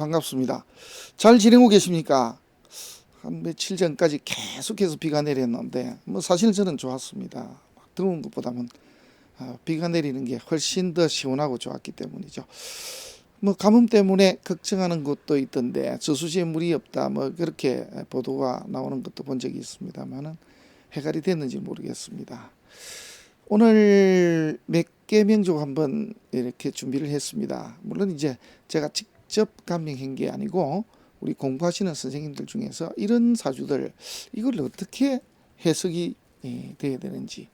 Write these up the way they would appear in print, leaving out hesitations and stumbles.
반갑습니다. 잘 지내고 계십니까? 한 며칠 전까지 계속해서 비가 내렸는데 사실 저는 좋았습니다. 막 더운 것보다는 비가 내리는 게 훨씬 더 시원하고 좋았기 때문이죠. 가뭄 때문에 걱정하는 곳도 있던데 저수지에 물이 없다 그렇게 보도가 나오는 것도 본 적이 있습니다만은 해결이 됐는지 모르겠습니다. 오늘 몇 개 명조 한번 이렇게 준비를 했습니다. 물론 이제 제가 직접 감명한 게 아니고 우리 공부하시는 선생님들 중에서 이런 사주들 이걸 어떻게 해석이 돼야 되는지,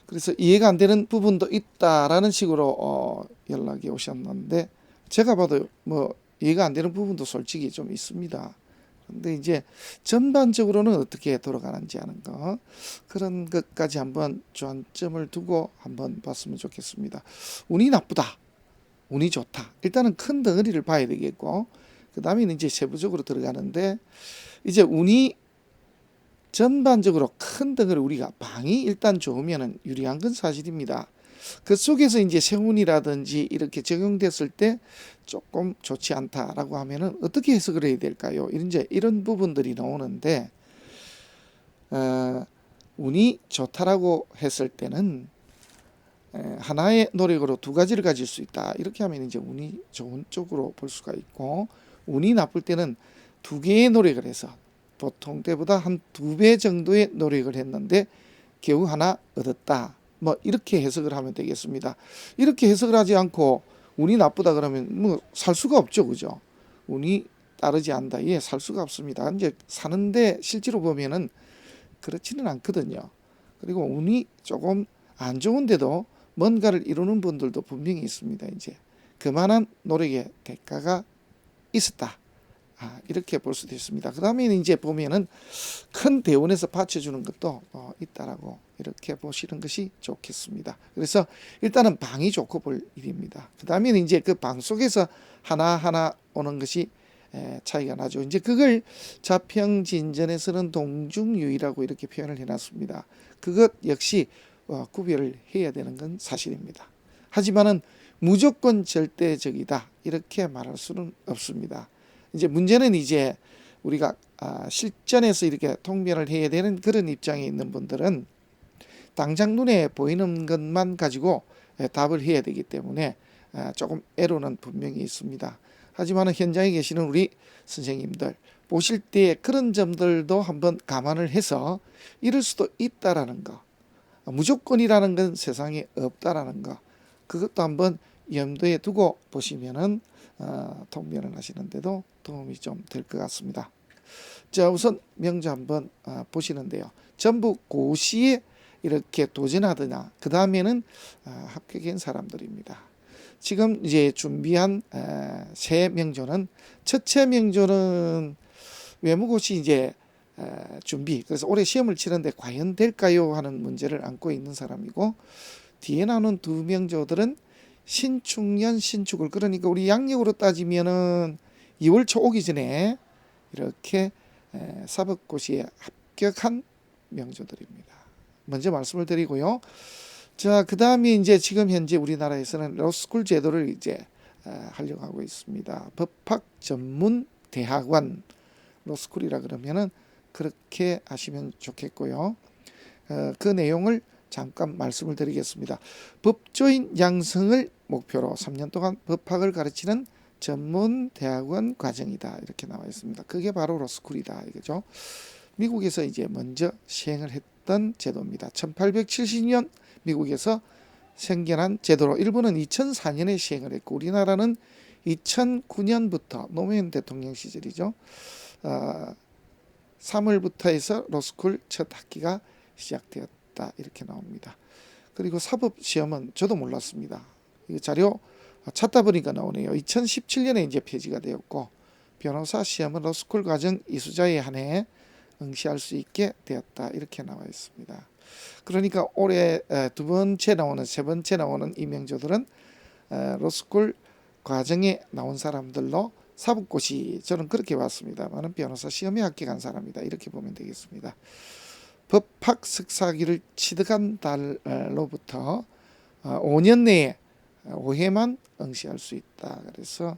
그래서 이해가 안 되는 부분도 있다라는 식으로 연락이 오셨는데, 제가 봐도 이해가 안 되는 부분도 솔직히 좀 있습니다. 근데 이제 전반적으로는 어떻게 돌아가는지 하는 거, 그런 것까지 한번 주안점을 두고 한번 봤으면 좋겠습니다. 운이 나쁘다, 운이 좋다, 일단은 큰 덩어리를 봐야 되겠고, 그 다음에는 이제 세부적으로 들어가는데, 이제 운이 전반적으로 큰 덩어리, 우리가 방이 일단 좋으면 유리한 건 사실입니다. 그 속에서 이제 세운이라든지 이렇게 적용됐을 때 조금 좋지 않다라고 하면은 어떻게 해석을 해야 될까요? 이런 부분들이 나오는데, 운이 좋다라고 했을 때는 하나의 노력으로 두 가지를 가질 수 있다. 이렇게 하면 이제 운이 좋은 쪽으로 볼 수가 있고, 운이 나쁠 때는 두 개의 노력을 해서 보통 때보다 한 2배 정도의 노력을 했는데 겨우 하나 얻었다. 이렇게 해석을 하면 되겠습니다. 이렇게 해석을 하지 않고 운이 나쁘다 그러면 살 수가 없죠, 그죠? 운이 따르지 않다, 살 수가 없습니다. 이제 사는데 실제로 보면은 그렇지는 않거든요. 그리고 운이 조금 안 좋은데도 뭔가를 이루는 분들도 분명히 있습니다. 이제 그만한 노력의 대가가 있었다. 이렇게 볼 수도 있습니다. 그 다음에 이제 보면은 큰 대원에서 받쳐주는 것도 있다라고 이렇게 보시는 것이 좋겠습니다. 그래서 일단은 방이 좋고 볼 일입니다. 그 다음에 이제 그 방 속에서 하나하나 오는 것이 차이가 나죠. 이제 그걸 자평진전에서는 동중유의라고 이렇게 표현을 해놨습니다. 그것 역시 구별을 해야 되는 건 사실입니다. 하지만은 무조건 절대적이다 이렇게 말할 수는 없습니다. 이제 문제는 이제 우리가 실전에서 이렇게 통변을 해야 되는 그런 입장에 있는 분들은 당장 눈에 보이는 것만 가지고 답을 해야 되기 때문에 조금 애로는 분명히 있습니다. 하지만 현장에 계시는 우리 선생님들 보실 때 그런 점들도 한번 감안을 해서 이럴 수도 있다라는 거, 무조건이라는 건 세상에 없다라는 거, 그것도 한번 염두에 두고 보시면은 통변을 하시는데도 도움이 좀 될 것 같습니다. 자, 우선 명조 한번 보시는데요. 전부 고시에 이렇게 도전하더냐, 그 다음에는 합격한 사람들입니다. 지금 이제 준비한 새 명조는, 첫째 명조는 외무고시 이제 준비, 그래서 올해 시험을 치는데 과연 될까요 하는 문제를 안고 있는 사람이고, 뒤에 나오는 두 명조들은 신축년 신축을, 그러니까 우리 양력으로 따지면은 2월 초 오기 전에 이렇게 사법고시에 합격한 명조들입니다. 먼저 말씀을 드리고요. 자, 그 다음에 이제 지금 현재 우리나라에서는 로스쿨 제도를 이제 하려고 하고 있습니다. 법학 전문 대학원, 로스쿨이라 그러면은 그렇게 하시면 좋겠고요. 그 내용을 잠깐 말씀을 드리겠습니다. 법조인 양성을 목표로 3년 동안 법학을 가르치는 전문 대학원 과정이다, 이렇게 나와 있습니다. 그게 바로 로스쿨이다, 이거죠. 미국에서 이제 먼저 시행을 했던 제도입니다. 1870년 미국에서 생겨난 제도로, 일본은 2004년에 시행을 했고 우리나라는 2009년부터 노무현 대통령 시절이죠. 3월부터 해서 로스쿨 첫 학기가 시작되었다, 이렇게 나옵니다. 그리고 사법시험은 저도 몰랐습니다. 이 자료 찾다 보니까 나오네요. 2017년에 이제 폐지가 되었고, 변호사 시험은 로스쿨 과정 이수자에 한해 응시할 수 있게 되었다, 이렇게 나와 있습니다. 그러니까 올해 세 번째 나오는 이 명조들은 로스쿨 과정에 나온 사람들로 사법고시, 저는 그렇게 봤습니다만 변호사 시험에 합격한 사람이다, 이렇게 보면 되겠습니다. 법학 석사기를 취득한 달로부터 5년 내에 5회만 응시할 수 있다. 그래서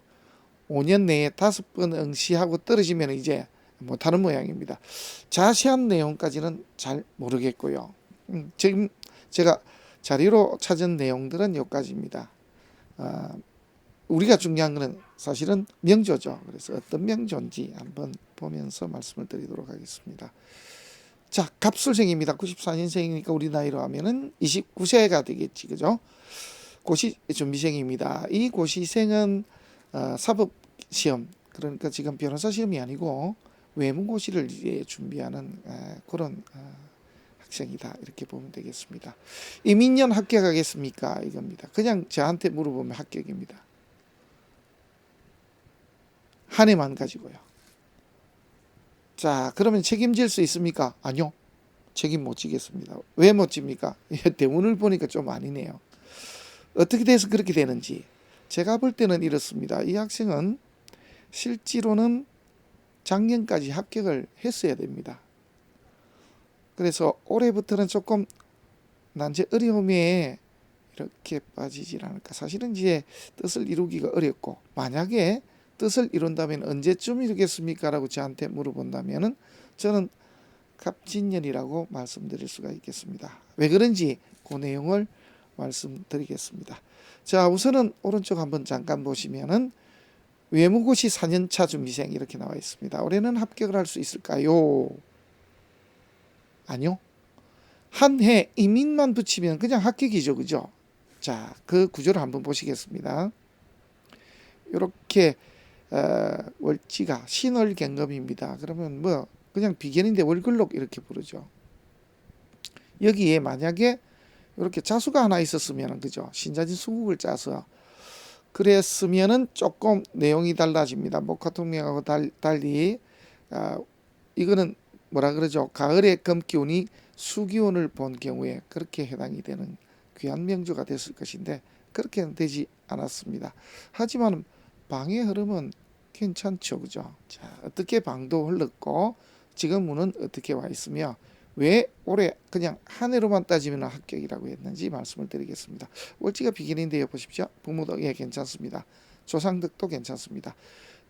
5년 내에 5번 응시하고 떨어지면 이제 못하는 모양입니다. 자세한 내용까지는 잘 모르겠고요. 지금 제가 자료로 찾은 내용들은 여기까지입니다. 우리가 중요한 것은 사실은 명조죠. 그래서 어떤 명조인지 한번 보면서 말씀을 드리도록 하겠습니다. 자, 갑술생입니다. 94년생이니까 우리 나이로 하면은 29세가 되겠지, 그죠? 고시 준비생입니다. 이 고시생은 사법시험, 그러니까 지금 변호사 시험이 아니고 외문고시를 이제 준비하는 그런 학생이다, 이렇게 보면 되겠습니다. 이민년 합격하겠습니까? 이겁니다. 그냥 저한테 물어보면 합격입니다. 한 해만 가지고요. 자, 그러면 책임질 수 있습니까? 아니요. 책임 못 지겠습니다. 왜 못 집니까? 대운을 보니까 좀 아니네요. 어떻게 돼서 그렇게 되는지 제가 볼 때는 이렇습니다. 이 학생은 실제로는 작년까지 합격을 했어야 됩니다. 그래서 올해부터는 조금 난제 어려움에 이렇게 빠지질 않을까. 사실은 이제 뜻을 이루기가 어렵고, 만약에 뜻을 이룬다면 언제쯤 이루겠습니까? 라고 저한테 물어본다면 저는 갑진년이라고 말씀드릴 수가 있겠습니다. 왜 그런지 그 내용을 말씀드리겠습니다. 자, 우선은 오른쪽 한번 잠깐 보시면은 외무고시 4년차 준비생 이렇게 나와 있습니다. 올해는 합격을 할 수 있을까요? 아니요. 한 해 이민만 붙이면 그냥 합격이죠, 그죠? 자, 그 구조를 한번 보시겠습니다. 이렇게 월지가 신월경금입니다. 그러면 뭐 그냥 비견인데 월글록 이렇게 부르죠. 여기에 만약에 이렇게 자수가 하나 있었으면, 그죠? 신자진 수국을 짜서 그랬으면은 조금 내용이 달라집니다. 목화통명하고 달리 이거는 뭐라 그러죠? 가을의 금기운이 수기운을 본 경우에 그렇게 해당이 되는 귀한 명조가 됐을 것인데 그렇게는 되지 않았습니다. 하지만 방의 흐름은 괜찮죠, 그죠? 자, 어떻게 방도 흘렀고 지금 운은 어떻게 와 있으며 왜 올해 그냥 한 해로만 따지면 합격이라고 했는지 말씀을 드리겠습니다. 월지가 비견인데요, 보십시오. 부모도 예 괜찮습니다. 조상득도 괜찮습니다.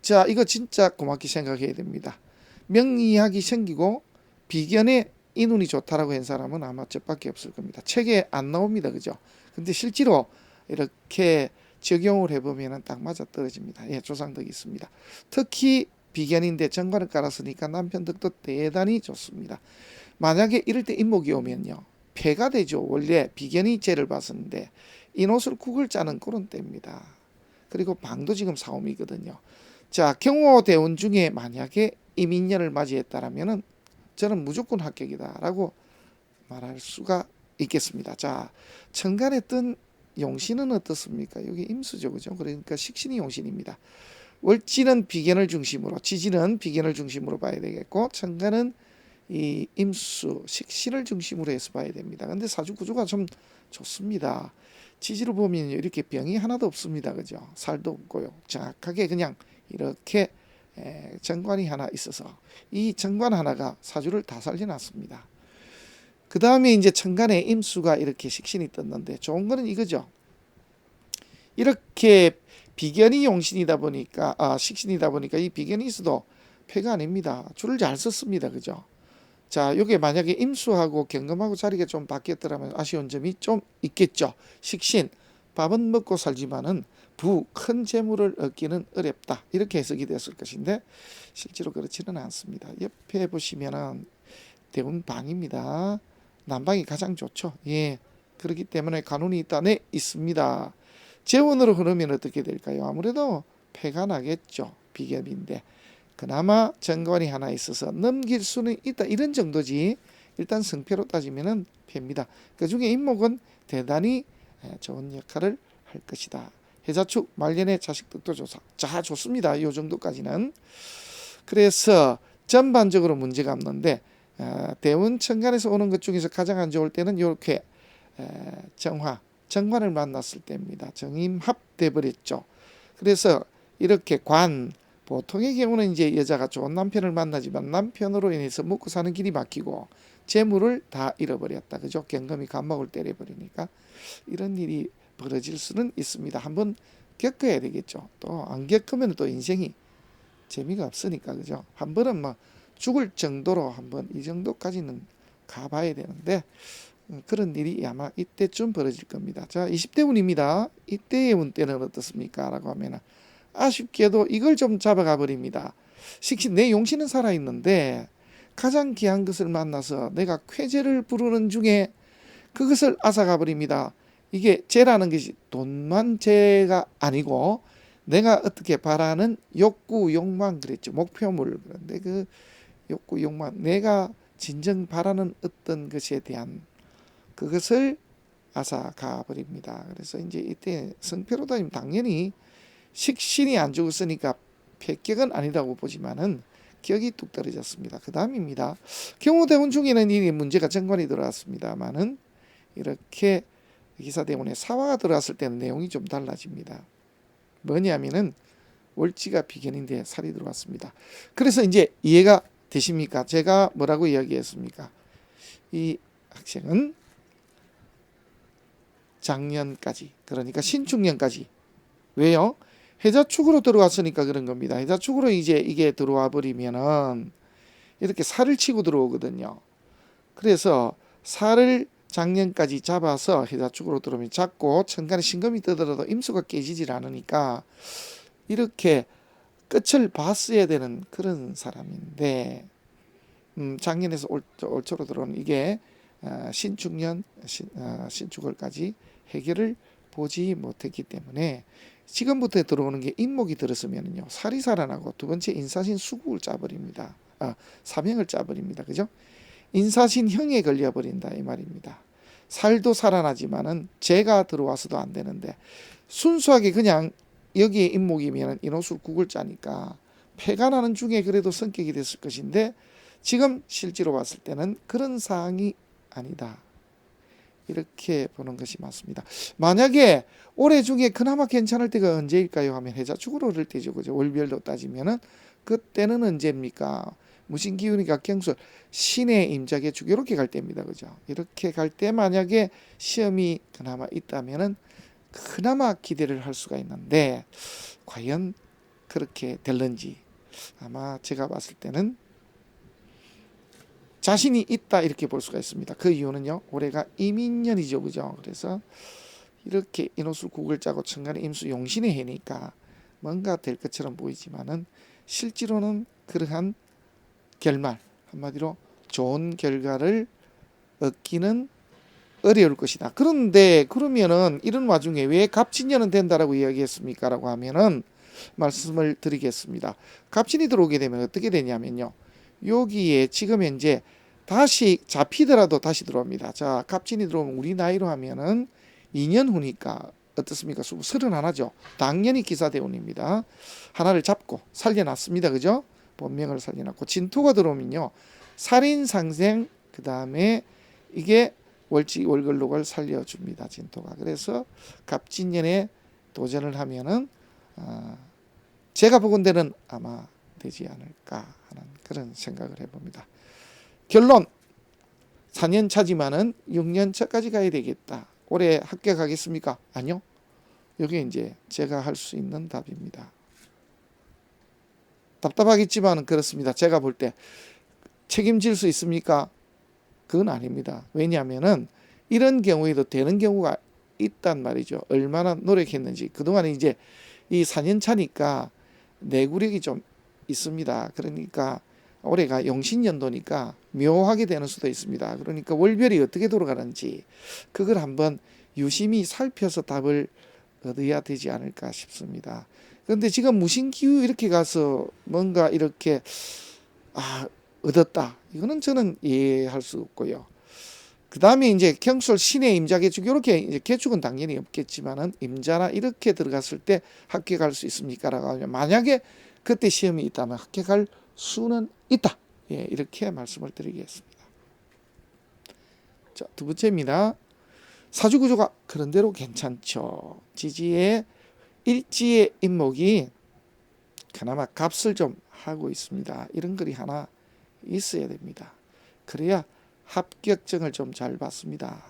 자, 이거 진짜 고맙게 생각해야 됩니다. 명이학이 생기고 비견에 이 눈이 좋다라고 한 사람은 아마 저밖에 없을 겁니다. 책에 안 나옵니다, 그죠? 근데 실제로 이렇게 적용을 해보면 딱 맞아 떨어집니다. 예, 조상득이 있습니다. 특히 비견인데 정관을 깔았으니까 남편 득도 대단히 좋습니다. 만약에 이럴 때 인목이 오면요, 폐가 되죠. 원래 비견이 죄를 봤었는데 인옷을 국을 짜는 그런 때입니다. 그리고 방도 지금 사옴이거든요. 자, 경호 대운 중에 만약에 이민년을 맞이했다라면은 저는 무조건 합격이다라고 말할 수가 있겠습니다. 자, 천간에 뜬 용신은 어떻습니까? 여기 임수죠, 그죠? 그러니까 식신이 용신입니다. 월지는 비견을 중심으로, 지지는 비견을 중심으로 봐야 되겠고, 천간은 이 임수, 식신을 중심으로 해서 봐야 됩니다. 근데 사주 구조가 좀 좋습니다. 지지로 보면 이렇게 병이 하나도 없습니다, 그죠? 살도 없고요. 정확하게 그냥 이렇게 정관이 하나 있어서 이 정관 하나가 사주를 다 살려놨습니다. 그 다음에 이제 천간에 임수가 이렇게 식신이 떴는데 좋은 거는 이거죠. 이렇게 비견이 용신이다 보니까 식신이다 보니까 이 비견이 있어도 폐가 아닙니다. 줄을 잘 썼습니다, 그죠? 자, 요게 만약에 임수하고 경금하고 자리가 좀 바뀌었더라면 아쉬운 점이 좀 있겠죠. 식신, 밥은 먹고 살지만은 큰 재물을 얻기는 어렵다, 이렇게 해석이 됐을 것인데 실제로 그렇지는 않습니다. 옆에 보시면은 대운 방입니다. 남방이 가장 좋죠. 예, 그렇기 때문에 간운이 있다. 네, 있습니다. 재운으로 흐르면 어떻게 될까요? 아무래도 폐가 나겠죠. 비견인데 그나마 정관이 하나 있어서 넘길 수는 있다, 이런 정도지. 일단 성패로 따지면은 패입니다. 그 중에 임목은 대단히 좋은 역할을 할 것이다. 해자축 말년에 자식득도 자 좋습니다. 이 정도까지는. 그래서 전반적으로 문제가 없는데 대운 천간에서 오는 것 중에서 가장 안 좋을 때는 이렇게 정관을 만났을 때입니다. 정임합돼 버렸죠. 그래서 이렇게 보통의 경우는 이제 여자가 좋은 남편을 만나지만 남편으로 인해서 먹고 사는 길이 막히고 재물을 다 잃어버렸다, 그죠? 경금이 간목을 때려버리니까 이런 일이 벌어질 수는 있습니다. 한번 겪어야 되겠죠. 또 안 겪으면 또 인생이 재미가 없으니까, 그죠? 한 번은 뭐 죽을 정도로 한번 이 정도까지는 가봐야 되는데, 그런 일이 아마 이때쯤 벌어질 겁니다. 자, 20대 운입니다. 이때의 운 때는 어떻습니까? 라고 하면 아쉽게도 이걸 좀 잡아가 버립니다. 내 용신은 살아있는데 가장 귀한 것을 만나서 내가 쾌재를 부르는 중에 그것을 앗아가 버립니다. 이게 재라는 것이 돈만 재가 아니고 내가 어떻게 바라는 욕구, 욕망 그랬죠. 목표물. 그런데 그 욕구, 욕망, 내가 진정 바라는 어떤 것에 대한 그것을 앗아가 버립니다. 그래서 이제 이때 성패로 다니면 당연히 식신이 안 죽었으니까 패격은 아니라고 보지만은 격이 뚝 떨어졌습니다. 그 다음입니다. 경우대운 중에는 이 문제가 정관이 들어왔습니다만은 이렇게 기사대운에 사화가 들어왔을 때는 내용이 좀 달라집니다. 뭐냐면은 월지가 비견인데 살이 들어왔습니다. 그래서 이제 이해가 되십니까? 제가 뭐라고 이야기했습니까? 이 학생은 작년까지, 그러니까 신축년까지. 왜요? 해자축으로 들어왔으니까 그런 겁니다. 해자축으로 이제 이게 들어와 버리면은 이렇게 살을 치고 들어오거든요. 그래서 살을 작년까지 잡아서 해자축으로 들어오면 잡고 천간에 신금이 뜨더라도 임수가 깨지질 않으니까 이렇게 끝을 봤어야 되는 그런 사람인데, 작년에서 올초로 들어오는 이게 신축년 신축월까지 해결을 보지 못했기 때문에 지금부터 들어오는 게 인목이 들었으면요 살이 살아나고, 두 번째 인사신 수국을 짜버립니다. 사명을 짜버립니다. 그죠? 인사신 형에 걸려버린다 이 말입니다. 살도 살아나지만은 재가 들어와서도 안 되는데, 순수하게 그냥 여기에 인목이면 인호술 국을 짜니까 패가 나는 중에 그래도 성격이 됐을 것인데, 지금 실제로 봤을 때는 그런 사항이 아니다. 이렇게 보는 것이 맞습니다. 만약에 올해 중에 그나마 괜찮을 때가 언제일까요? 하면 해자축으로 오를 때죠. 그죠? 월별로 따지면은 그때는 언제입니까? 무신기운이가 경술, 신의 임자계 축 이렇게 갈 때입니다. 그죠? 이렇게 갈 때 만약에 시험이 그나마 있다면은 그나마 기대를 할 수가 있는데, 과연 그렇게 될런지 아마 제가 봤을 때는 자신이 있다 이렇게 볼 수가 있습니다. 그 이유는요, 올해가 이민년이죠. 그죠? 그래서 이렇게 인호술 국을 짜고 천간에 임수 용신의 해니까 뭔가 될 것처럼 보이지만은 실제로는 그러한 결말, 한마디로 좋은 결과를 얻기는 어려울 것이다. 그런데 그러면은 이런 와중에 왜 갑진년은 된다라고 이야기했습니까? 라고 하면은 말씀을 드리겠습니다. 갑진이 들어오게 되면 어떻게 되냐면요, 여기에 지금 현재 다시 잡히더라도 다시 들어옵니다. 자, 갑진이 들어오면 우리 나이로 하면은 2년 후니까 어떻습니까? 31죠. 당연히 기사대운입니다. 하나를 잡고 살려놨습니다. 그죠? 본명을 살려놨고, 진토가 들어오면요 살인상생, 그 다음에 이게 월지 월글록을 살려줍니다. 진토가. 그래서 갑진년에 도전을 하면은 제가 보건대는 아마 되지 않을까 하는 그런 생각을 해봅니다. 결론, 4년 차지만은 6년 차까지 가야 되겠다. 올해 합격하겠습니까? 아니요. 여기 이제 제가 할 수 있는 답입니다. 답답하겠지만 그렇습니다. 제가 볼 때 책임질 수 있습니까? 그건 아닙니다. 왜냐하면은 이런 경우에도 되는 경우가 있단 말이죠. 얼마나 노력했는지. 그동안 이제 이 4년 차니까 내구력이 좀 있습니다. 그러니까 올해가 용신연도니까 묘하게 되는 수도 있습니다. 그러니까 월별이 어떻게 돌아가는지 그걸 한번 유심히 살펴서 답을 얻어야 되지 않을까 싶습니다. 그런데 지금 무신기후 이렇게 가서 뭔가 이렇게 얻었다, 이거는 저는 이해할 수 없고요. 그 다음에 이제 경술 신의 임자 개축, 이렇게 이제 개축은 당연히 없겠지만은 임자나 이렇게 들어갔을 때 합격할 수 있습니까? 라고 하면 만약에 그때 시험이 있다면 합격할 수는 있다. 예, 이렇게 말씀을 드리겠습니다. 자, 두 번째입니다. 사주구조가 그런대로 괜찮죠. 지지의 일지의 인목이 그나마 값을 좀 하고 있습니다. 이런 글이 하나 있어야 됩니다. 그래야 합격증을 좀 잘 받습니다.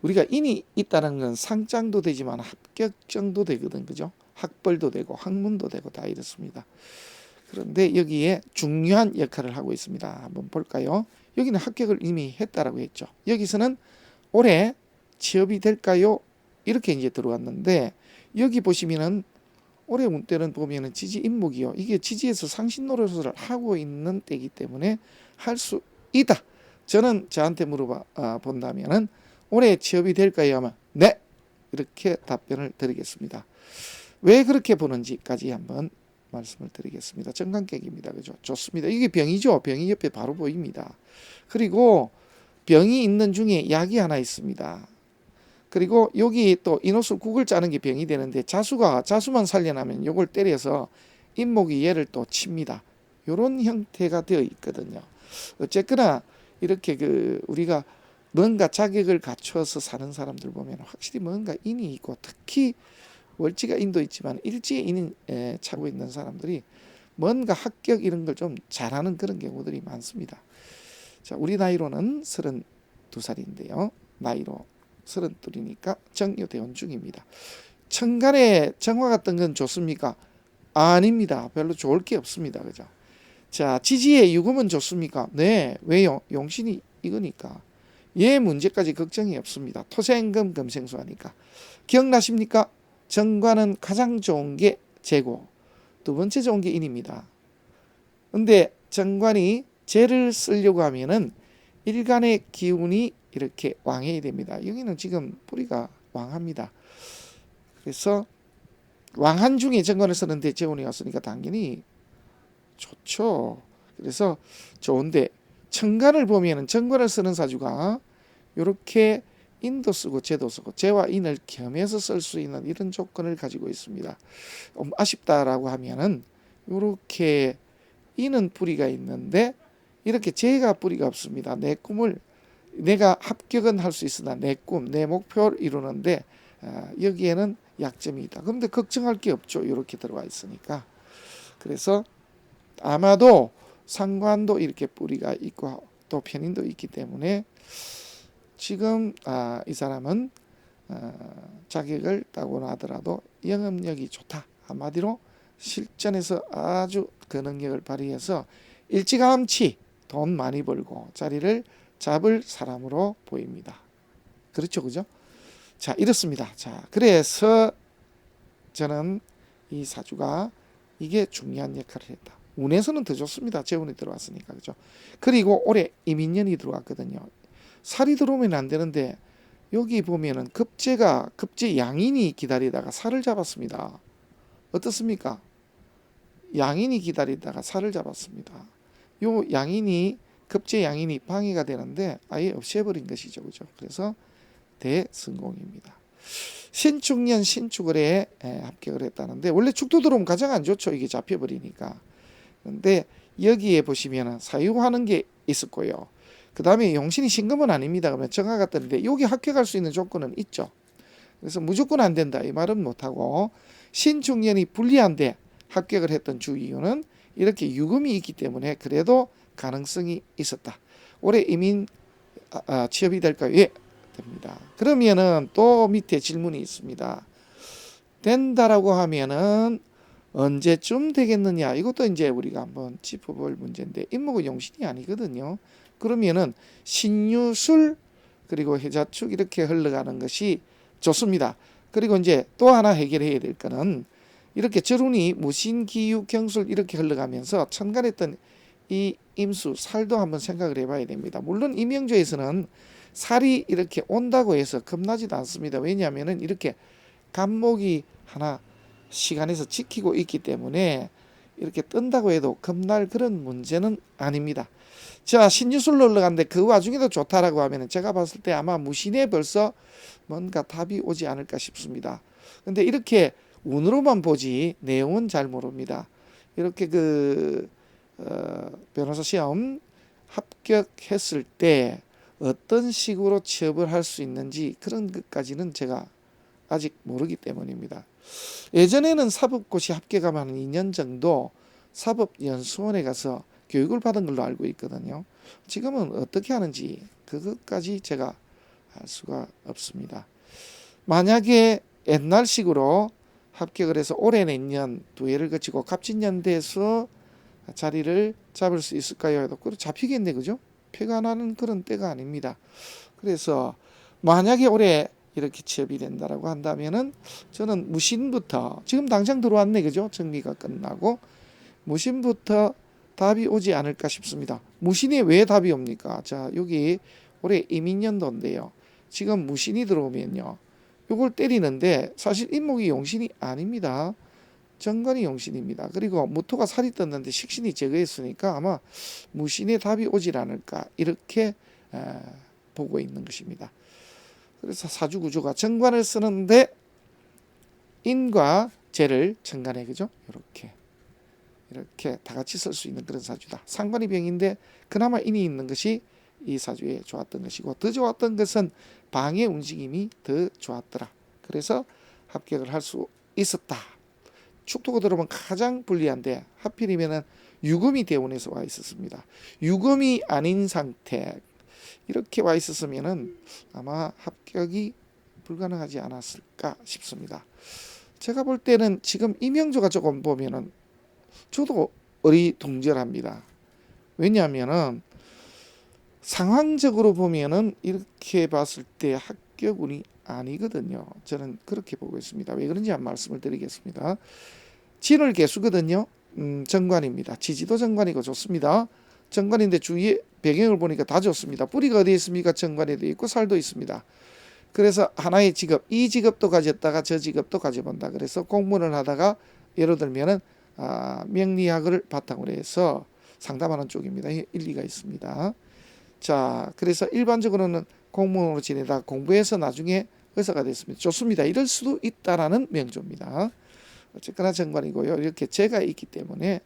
우리가 인이 있다는 건 상장도 되지만 합격증도 되거든. 그죠? 학벌도 되고 학문도 되고 다 이렇습니다. 그런데 여기에 중요한 역할을 하고 있습니다. 한번 볼까요? 여기는 합격을 이미 했다라고 했죠. 여기서는 올해 취업이 될까요? 이렇게 이제 들어왔는데, 여기 보시면은 올해 운때는 보면은 지지 임목이요. 이게 지지에서 상신 노릇을 하고 있는 때이기 때문에 할 수 있다. 저는 저한테 본다면은 올해 취업이 될까요? 하면 네, 이렇게 답변을 드리겠습니다. 왜 그렇게 보는지까지 한번 말씀을 드리겠습니다. 정관객입니다. 그죠? 좋습니다. 이게 병이죠. 병이 옆에 바로 보입니다. 그리고 병이 있는 중에 약이 하나 있습니다. 그리고 여기 또 인호술 국을 짜는 게 병이 되는데, 자수만 살려나면 요걸 때려서 인목이 얘를 또 칩니다. 요런 형태가 되어 있거든요. 어쨌거나 이렇게 우리가 뭔가 자격을 갖춰서 사는 사람들 보면 확실히 뭔가 인이 있고, 특히 월지가 인도 있지만 일지에 인이 차고 있는 사람들이 뭔가 합격 이런 걸 좀 잘하는 그런 경우들이 많습니다. 자, 우리 나이로는 32살인데요. 나이로 32이니까 정유대원 중입니다. 천간에 정화 같은 건 좋습니까? 아닙니다. 별로 좋을 게 없습니다. 그죠? 자, 지지에 유금은 좋습니까? 네. 왜요? 용신이 이거니까. 얘 문제까지 걱정이 없습니다. 토생금 금생수하니까. 기억나십니까? 정관은 가장 좋은 게 재고, 두 번째 좋은 게 인입니다. 근데 정관이 재를 쓰려고 하면은 일간의 기운이 이렇게 왕해야 됩니다. 여기는 지금 뿌리가 왕합니다. 그래서 왕한 중에 정관을 쓰는데 재운이 왔으니까 당연히 좋죠. 그래서 좋은데, 천간을 보면은 정관을 쓰는 사주가 이렇게 인도 쓰고 재도 쓰고 재와 인을 겸해서 쓸 수 있는 이런 조건을 가지고 있습니다. 아쉽다라고 하면은 이렇게 인은 뿌리가 있는데 이렇게 재가 뿌리가 없습니다. 내 꿈을 내가 합격은 할 수 있으나 내 꿈, 내 목표를 이루는데 여기에는 약점이 있다. 그런데 걱정할 게 없죠. 이렇게 들어와 있으니까. 그래서 아마도 상관도 이렇게 뿌리가 있고 또 편인도 있기 때문에 지금 이 사람은 자격을 따고나 하더라도 영업력이 좋다. 한마디로 실전에서 아주 그 능력을 발휘해서 일찌감치 돈 많이 벌고 자리를 잡을 사람으로 보입니다. 그렇죠, 그죠? 자, 이렇습니다. 자, 그래서 저는 이 사주가 이게 중요한 역할을 했다. 운에서는 더 좋습니다. 재운이 들어왔으니까, 그죠? 그리고 올해 이민년이 들어왔거든요. 살이 들어오면 안 되는데 여기 보면은 급제 양인이 기다리다가 살을 잡았습니다. 어떻습니까? 양인이 기다리다가 살을 잡았습니다. 요 급제 양인이 방해가 되는데 아예 없애버린 것이죠. 그죠? 그래서 대성공입니다. 신축년 신축을에 합격을 했다는데, 원래 축도 들어오면 가장 안 좋죠. 이게 잡혀버리니까. 근데 여기에 보시면 사유하는 게 있었고요. 그 다음에 용신이 신금은 아닙니다. 그러면 정화가 뜨는데 여기 합격할 수 있는 조건은 있죠. 그래서 무조건 안 된다 이 말은 못하고, 신축년이 불리한데 합격을 했던 주 이유는 이렇게 유금이 있기 때문에 그래도 가능성이 있었다. 올해 이민 취업이 될까요? 예, 됩니다. 그러면은 또 밑에 질문이 있습니다. 된다라고 하면은 언제쯤 되겠느냐? 이것도 이제 우리가 한번 짚어볼 문제인데, 인목은 용신이 아니거든요. 그러면은 신유술 그리고 해자축 이렇게 흘러가는 것이 좋습니다. 그리고 이제 또 하나 해결해야 될 거는 이렇게 절운이 무신기육 경술 이렇게 흘러가면서 천간했던 이 임수 살도 한번 생각을 해봐야 됩니다. 물론 이명조에서는 살이 이렇게 온다고 해서 겁나지도 않습니다. 왜냐하면은 이렇게 간목이 하나 시간에서 지키고 있기 때문에 이렇게 뜬다고 해도 겁날 그런 문제는 아닙니다. 자, 신유술로 올라갔는데 그 와중에도 좋다라고 하면 제가 봤을 때 아마 무신에 벌써 뭔가 답이 오지 않을까 싶습니다. 근데 이렇게 운으로만 보지 내용은 잘 모릅니다. 이렇게 변호사 시험 합격했을 때 어떤 식으로 취업을 할 수 있는지 그런 것까지는 제가 아직 모르기 때문입니다. 예전에는 사법고시 합격하면 2년 정도 사법연수원에 가서 교육을 받은 걸로 알고 있거든요. 지금은 어떻게 하는지 그것까지 제가 알 수가 없습니다. 만약에 옛날식으로 합격을 해서 올해 내년 두 해를 거치고 갑진년 돼서 자리를 잡을 수 있을까요? 해도 그래 잡히겠네, 그죠? 표가 나는 그런 때가 아닙니다. 그래서 만약에 올해 이렇게 취업이 된다라고 한다면은 저는 무신부터 지금 당장 들어왔네, 그죠? 정비가 끝나고 무신부터 답이 오지 않을까 싶습니다. 무신이 왜 답이 옵니까? 자, 여기 올해 이민년도인데요. 지금 무신이 들어오면요, 요걸 때리는데 사실 인목이 용신이 아닙니다. 정관이 용신입니다. 그리고 무토가 살이 떴는데 식신이 제거했으니까 아마 무신의 답이 오질 않을까 이렇게 보고 있는 것입니다. 그래서 사주구조가 정관을 쓰는데 인과 재를 정관에, 그죠? 이렇게 다 같이 쓸 수 있는 그런 사주다. 상관이 병인데 그나마 인이 있는 것이 이 사주에 좋았던 것이고, 더 좋았던 것은 방의 움직임이 더 좋았더라. 그래서 합격을 할 수 있었다. 축토가 들어오면 가장 불리한데 하필이면은 유금이 대운에서 와 있었습니다. 유금이 아닌 상태 이렇게 와 있었으면은 아마 합격이 불가능하지 않았을까 싶습니다. 제가 볼 때는 지금 이명조가 조금 보면은 저도 어리둥절합니다. 왜냐하면은 상황적으로 보면은 이렇게 봤을 때 합격운이 아니거든요. 저는 그렇게 보고 있습니다. 왜 그런지 한 말씀을 드리겠습니다. 진월 개수거든요. 정관입니다. 지지도 정관이고 좋습니다. 정관인데 주위에 배경을 보니까 다 좋습니다. 뿌리가 어디에 있습니까? 정관에도 있고 살도 있습니다. 그래서 하나의 직업, 이 직업도 가졌다가 저 직업도 가져본다. 그래서 공무원을 하다가 예를 들면은 명리학을 바탕으로 해서 상담하는 쪽입니다. 일리가 있습니다. 자, 그래서 일반적으로는 공무원으로 지내다 공부해서 나중에 의사가 됐습니다. 좋습니다. 이럴 수도 있다라는 명조입니다. 어쨌거나 정관이고요. 이렇게 재가 있기 때문에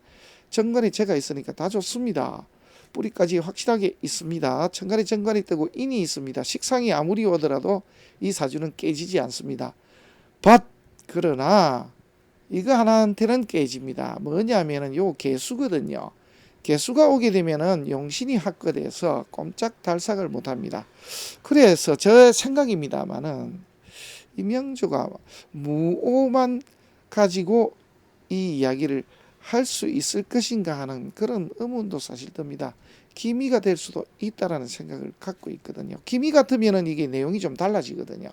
정관이 재가 있으니까 다 좋습니다. 뿌리까지 확실하게 있습니다. 정관이 정관이 뜨고 인이 있습니다. 식상이 아무리 오더라도 이 사주는 깨지지 않습니다. 그러나 이거 하나한테는 깨집니다. 뭐냐면은 요 개수거든요. 개수가 오게 되면은 용신이 합거돼서 꼼짝 달싹을 못합니다. 그래서 저 생각입니다만은 이명조가 무오만 가지고 이 이야기를 할 수 있을 것인가 하는 그런 의문도 사실 듭니다. 기미가 될 수도 있다라는 생각을 갖고 있거든요. 기미 같으면은 이게 내용이 좀 달라지거든요.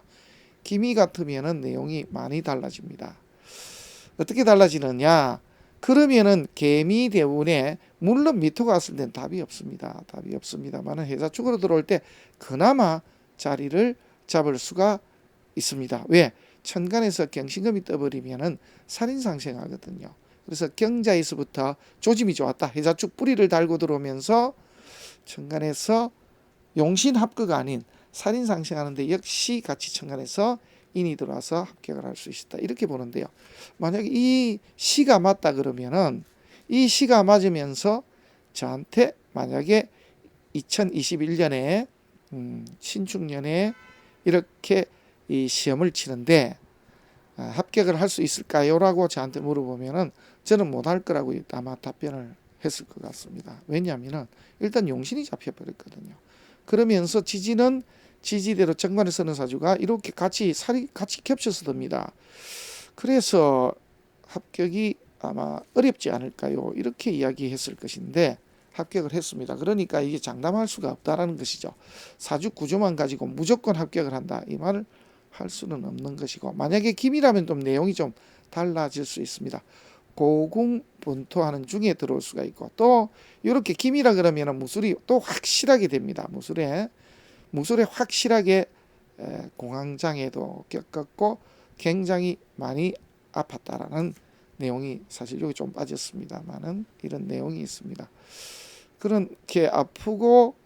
기미 같으면은 내용이 많이 달라집니다. 어떻게 달라지느냐? 그러면은 개미 대운에 물론 미토가 왔을 땐 답이 없습니다. 답이 없습니다만은 해자축으로 들어올 때 그나마 자리를 잡을 수가 있습니다. 왜? 천간에서 경신금이 떠버리면은 살인상생하거든요. 그래서 경자에서부터 조짐이 좋았다. 해자축 뿌리를 달고 들어오면서 천간에서 용신합거가 아닌 살인상생하는데 역시 같이 천간에서 인이 들어와서 합격을 할 수 있다. 이렇게 보는데요. 만약에 이 시가 맞다 그러면은 이 시가 맞으면서 저한테 만약에 2021년에 신축년에 이렇게 이 시험을 치는데 합격을 할 수 있을까요? 라고 저한테 물어보면은 저는 못할 거라고 아마 답변을 했을 것 같습니다. 왜냐하면은 일단 용신이 잡혀버렸거든요. 그러면서 지지는 지지대로 정관을 쓰는 사주가 이렇게 살이 같이 겹쳐서 듭니다. 그래서 합격이 아마 어렵지 않을까요? 이렇게 이야기했을 것인데 합격을 했습니다. 그러니까 이게 장담할 수가 없다라는 것이죠. 사주 구조만 가지고 무조건 합격을 한다 이 말을 할 수는 없는 것이고, 만약에 김이라면 좀 내용이 좀 달라질 수 있습니다. 고궁분토하는 중에 들어올 수가 있고, 또 이렇게 김이라 그러면 무술이 또 확실하게 됩니다. 무술에 확실하게 공황장애도 겪었고 굉장히 많이 아팠다라는 내용이 사실 여기 좀 빠졌습니다만은 이런 내용이 있습니다. 그렇게 아프고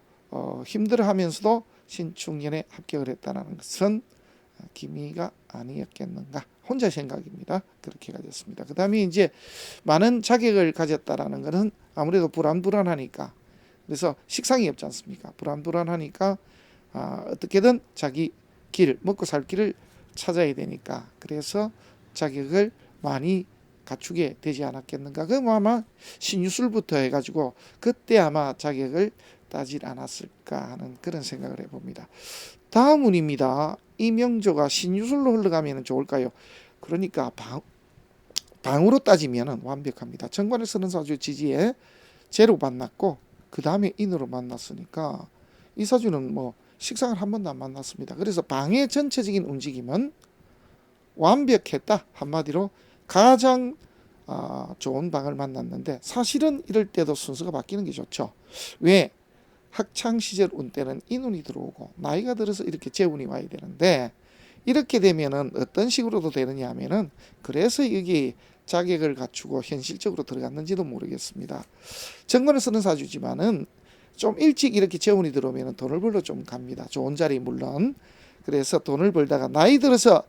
힘들어하면서도 신축년에 합격을 했다는 것은 기미가 아니었겠는가, 혼자 생각입니다. 그렇게 가졌습니다. 그 다음에 이제 많은 자격을 가졌다라는 것은 아무래도 불안하니까, 그래서 식상이 없지 않습니까? 불안하니까 어떻게든 자기 길, 먹고 살 길을 찾아야 되니까, 그래서 자격을 많이 갖추게 되지 않았겠는가. 그럼 아마 신유술부터 해가지고 그때 아마 자격을 따질 않았을까 하는 그런 생각을 해봅니다. 다음 운입니다. 이 명조가 신유술로 흘러가면 좋을까요? 그러니까 방으로 따지면 완벽합니다. 정관을 쓰는 사주 지지에 재로 만났고 그 다음에 인으로 만났으니까 이 사주는 뭐 식상을 한 번도 안 만났습니다. 그래서 방의 전체적인 움직임은 완벽했다. 한마디로 가장 좋은 방을 만났는데, 사실은 이럴 때도 순서가 바뀌는 게 좋죠. 왜? 학창시절 운 때는 인운이 들어오고 나이가 들어서 이렇게 재운이 와야 되는데, 이렇게 되면은 어떤 식으로도 되느냐 하면은, 그래서 여기 자격을 갖추고 현실적으로 들어갔는지도 모르겠습니다. 정관을 쓰는 사주지만은 좀 일찍 이렇게 재운이 들어오면 돈을 벌러 좀 갑니다. 좋은 자리 물론. 그래서 돈을 벌다가 나이 들어서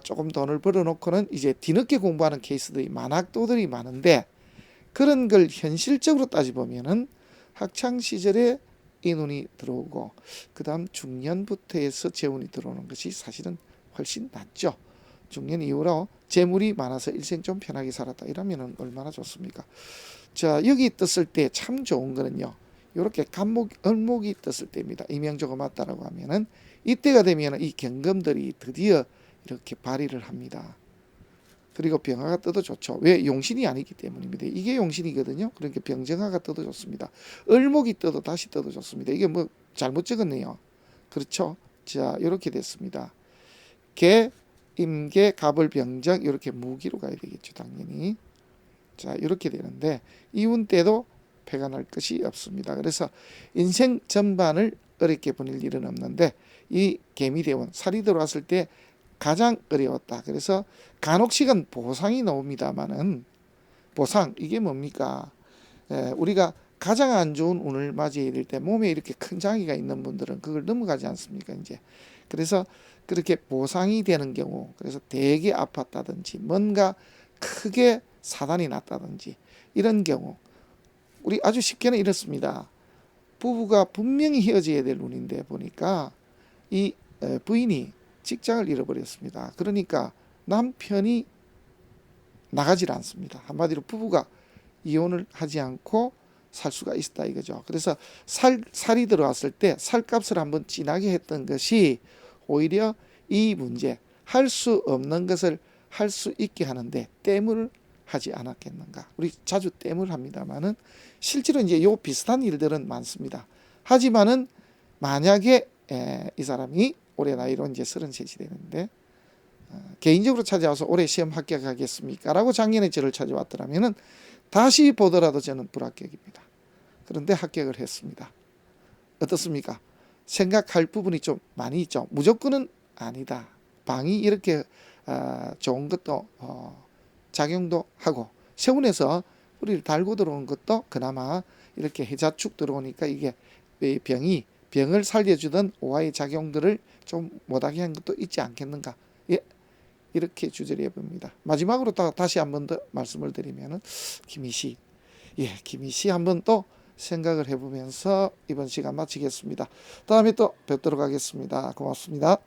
조금 돈을 벌어놓고는 이제 뒤늦게 공부하는 케이스들이 만학도들이 많은데, 그런 걸 현실적으로 따져보면은 학창 시절에 인운이 들어오고 그 다음 중년부터 해서 재운이 들어오는 것이 사실은 훨씬 낫죠. 중년 이후로 재물이 많아서 일생 좀 편하게 살았다 이러면은 얼마나 좋습니까? 자, 여기 떴을 때 참 좋은 거는요, 이렇게 을목이 떴을 때입니다. 이명조가 맞다라고 하면은 이때가 되면 이 경금들이 드디어 이렇게 발휘를 합니다. 그리고 병화가 떠도 좋죠. 왜? 용신이 아니기 때문입니다. 이게 용신이거든요. 그러니까 병정화가 떠도 좋습니다. 을목이 떠도 다시 떠도 좋습니다. 이게 뭐 잘못 적었네요. 그렇죠? 자, 이렇게 됐습니다. 개, 임계, 갑을, 병정 이렇게 무기로 가야 되겠죠. 당연히. 자, 이렇게 되는데 이운 때도 패가 날 것이 없습니다. 그래서 인생 전반을 어렵게 보낼 일은 없는데, 이 개미대원 살이 들어왔을 때 가장 어려웠다. 그래서 간혹시간 보상이 나옵니다만은, 보상 이게 뭡니까? 우리가 가장 안 좋은 운을 맞이해야 될 때 몸에 이렇게 큰 장애가 있는 분들은 그걸 넘어가지 않습니까? 이제 그래서 그렇게 보상이 되는 경우, 그래서 되게 아팠다든지 뭔가 크게 사단이 났다든지 이런 경우, 우리 아주 쉽게는 이렇습니다. 부부가 분명히 헤어져야 될 운인데 보니까 이 부인이 직장을 잃어버렸습니다. 그러니까 남편이 나가질 않습니다. 한마디로 부부가 이혼을 하지 않고 살 수가 있다 이거죠. 그래서 살이 들어왔을 때 살값을 한번 진하게 했던 것이 오히려 이 문제, 할 수 없는 것을 할 수 있게 하는데 땜을 하지 않았겠는가. 우리 자주 땜을 합니다만은 실제로 이제 요 비슷한 일들은 많습니다. 하지만은 만약에 이 사람이 올해 나이로 이제 33이 되는데 개인적으로 찾아와서 올해 시험 합격하겠습니까? 라고 작년에 저를 찾아왔더라면은 다시 보더라도 저는 불합격입니다. 그런데 합격을 했습니다. 어떻습니까? 생각할 부분이 좀 많이 있죠. 무조건은 아니다. 방이 이렇게 좋은 것도 작용도 하고, 세운에서 우리를 달고 들어온 것도 그나마 이렇게 해자축 들어오니까 이게 병을 살려주던 오화의 작용들을 좀 못하게 한 것도 있지 않겠는가. 예, 이렇게 주제를 해봅니다. 마지막으로 다시 한 번 더 말씀을 드리면은 김희시, 김희시 한번 또 생각을 해보면서 이번 시간 마치겠습니다. 다음에 또 뵙도록 하겠습니다. 고맙습니다.